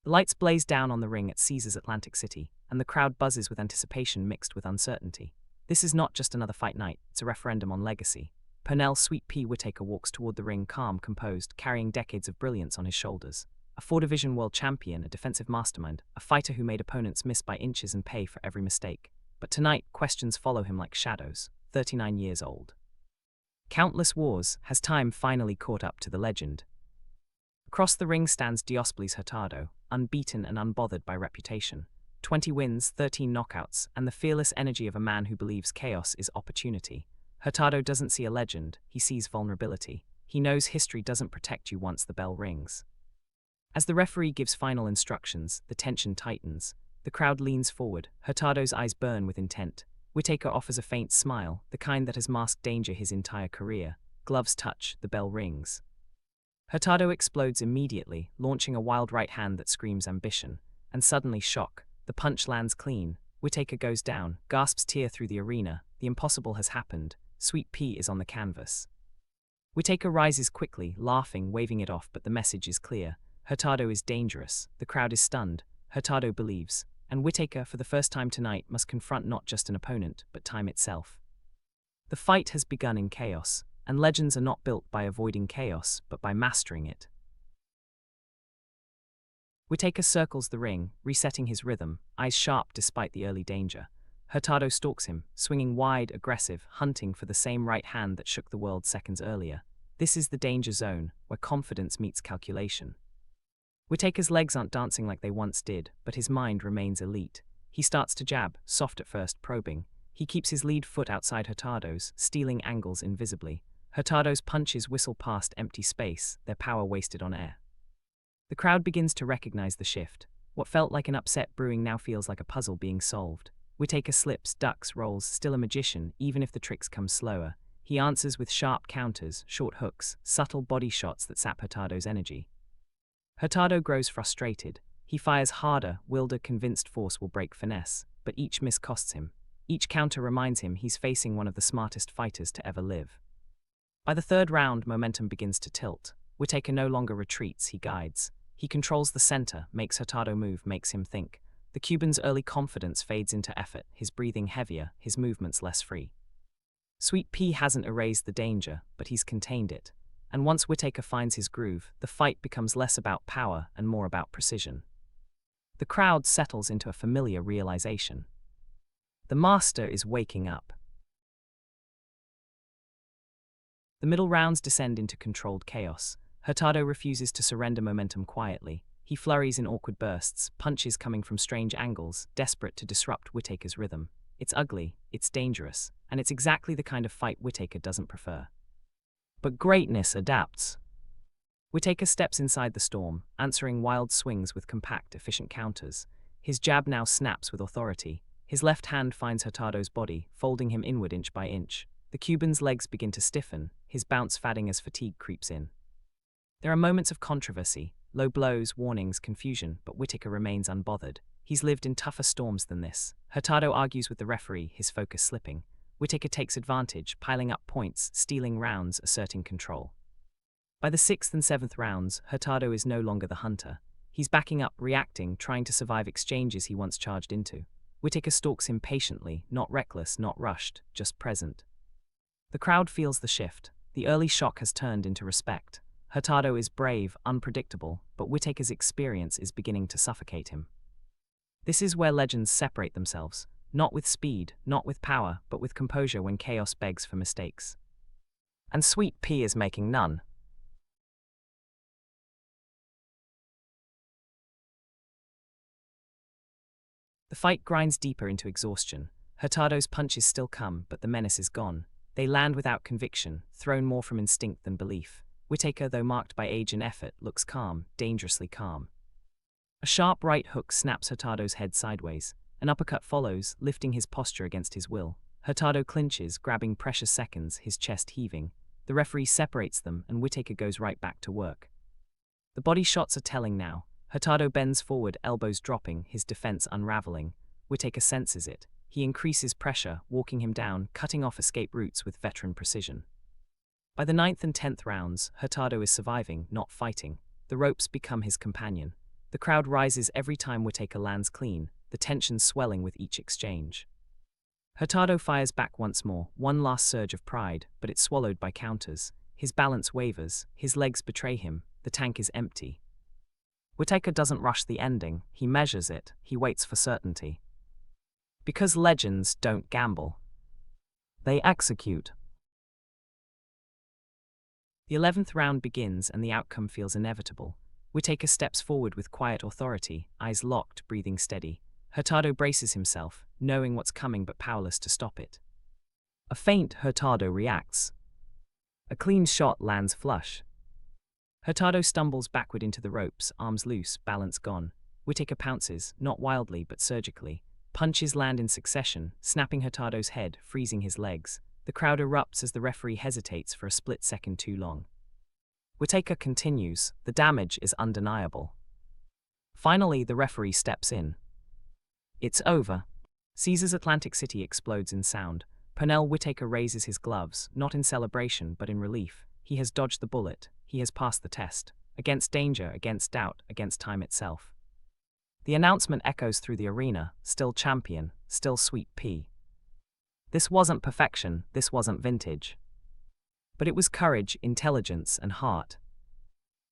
The lights blaze down on the ring at Caesars Atlantic City, and the crowd buzzes with anticipation mixed with uncertainty. This is not just another fight night, it's a referendum on legacy. Pernell "Sweet Pea" Whitaker walks toward the ring calm, composed, carrying decades of brilliance on his shoulders. A four-division world champion, a defensive mastermind, a fighter who made opponents miss by inches and pay for every mistake. But tonight, questions follow him like shadows, 39 years old. Countless wars, has time finally caught up to the legend? Across the ring stands Diosbelys Hurtado, unbeaten and unbothered by reputation. 20 wins, 13 knockouts, and the fearless energy of a man who believes chaos is opportunity. Hurtado doesn't see a legend, he sees vulnerability. He knows history doesn't protect you once the bell rings. As the referee gives final instructions, the tension tightens. The crowd leans forward, Hurtado's eyes burn with intent. Whitaker offers a faint smile, the kind that has masked danger his entire career. Gloves touch, the bell rings. Hurtado explodes immediately, launching a wild right hand that screams ambition. And suddenly shock. The punch lands clean. Whitaker goes down, gasps tear through the arena. The impossible has happened. Sweet Pea is on the canvas. Whitaker rises quickly, laughing, waving it off, but the message is clear. Hurtado is dangerous. The crowd is stunned. Hurtado believes. And Whitaker, for the first time tonight, must confront not just an opponent, but time itself. The fight has begun in chaos, and legends are not built by avoiding chaos, but by mastering it. Whitaker circles the ring, resetting his rhythm, eyes sharp despite the early danger. Hurtado stalks him, swinging wide, aggressive, hunting for the same right hand that shook the world seconds earlier. This is the danger zone, where confidence meets calculation. Whitaker's legs aren't dancing like they once did, but his mind remains elite. He starts to jab, soft at first, probing. He keeps his lead foot outside Hurtado's, stealing angles invisibly. Hurtado's punches whistle past empty space, their power wasted on air. The crowd begins to recognize the shift. What felt like an upset brewing now feels like a puzzle being solved. Whitaker slips, ducks, rolls, still a magician, even if the tricks come slower. He answers with sharp counters, short hooks, subtle body shots that sap Hurtado's energy. Hurtado grows frustrated. He fires harder, Wilder convinced force will break finesse, but each miss costs him. Each counter reminds him he's facing one of the smartest fighters to ever live. By the third round, momentum begins to tilt. Whitaker no longer retreats, he guides. He controls the center, makes Hurtado move, makes him think. The Cuban's early confidence fades into effort, his breathing heavier, his movements less free. Sweet Pea hasn't erased the danger, but he's contained it. And once Whitaker finds his groove, the fight becomes less about power and more about precision. The crowd settles into a familiar realization. The master is waking up. The middle rounds descend into controlled chaos. Hurtado refuses to surrender momentum quietly. He flurries in awkward bursts, punches coming from strange angles, desperate to disrupt Whitaker's rhythm. It's ugly, it's dangerous, and it's exactly the kind of fight Whitaker doesn't prefer. But greatness adapts. Whitaker steps inside the storm, answering wild swings with compact, efficient counters. His jab now snaps with authority. His left hand finds Hurtado's body, folding him inward inch by inch. The Cuban's legs begin to stiffen, his bounce fading as fatigue creeps in. There are moments of controversy, low blows, warnings, confusion, but Whitaker remains unbothered. He's lived in tougher storms than this. Hurtado argues with the referee, his focus slipping. Whitaker takes advantage, piling up points, stealing rounds, asserting control. By the 6th and 7th rounds, Hurtado is no longer the hunter. He's backing up, reacting, trying to survive exchanges he once charged into. Whitaker stalks him patiently, not reckless, not rushed, just present. The crowd feels the shift. The early shock has turned into respect. Hurtado is brave, unpredictable, but Whitaker's experience is beginning to suffocate him. This is where legends separate themselves, not with speed, not with power, but with composure when chaos begs for mistakes. And Sweet Pea is making none. The fight grinds deeper into exhaustion. Hurtado's punches still come, but the menace is gone. They land without conviction, thrown more from instinct than belief. Whitaker, though marked by age and effort, looks calm, dangerously calm. A sharp right hook snaps Hurtado's head sideways. An uppercut follows, lifting his posture against his will. Hurtado clinches, grabbing precious seconds, his chest heaving. The referee separates them, and Whitaker goes right back to work. The body shots are telling now. Hurtado bends forward, elbows dropping, his defense unraveling. Whitaker senses it. He increases pressure, walking him down, cutting off escape routes with veteran precision. By the 9th and 10th rounds, Hurtado is surviving, not fighting. The ropes become his companion. The crowd rises every time Whitaker lands clean, the tension swelling with each exchange. Hurtado fires back once more, one last surge of pride, but it's swallowed by counters. His balance wavers, his legs betray him, the tank is empty. Whitaker doesn't rush the ending, he measures it, he waits for certainty. Because legends don't gamble. They execute. The 11th round begins and the outcome feels inevitable. Whitaker steps forward with quiet authority, eyes locked, breathing steady. Hurtado braces himself, knowing what's coming but powerless to stop it. A feint, Hurtado reacts. A clean shot lands flush. Hurtado stumbles backward into the ropes, arms loose, balance gone. Whitaker pounces, not wildly but surgically. Punches land in succession, snapping Hurtado's head, freezing his legs. The crowd erupts as the referee hesitates for a split second too long. Whitaker continues, the damage is undeniable. Finally, the referee steps in. It's over. Caesars Atlantic City explodes in sound. Pernell Whitaker raises his gloves, not in celebration but in relief. He has dodged the bullet. He has passed the test. Against danger, against doubt, against time itself. The announcement echoes through the arena, still champion, still sweet pea. This wasn't perfection, this wasn't vintage. But it was courage, intelligence, and heart.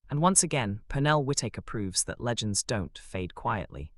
And once again, Pernell Whitaker proves that legends don't fade quietly.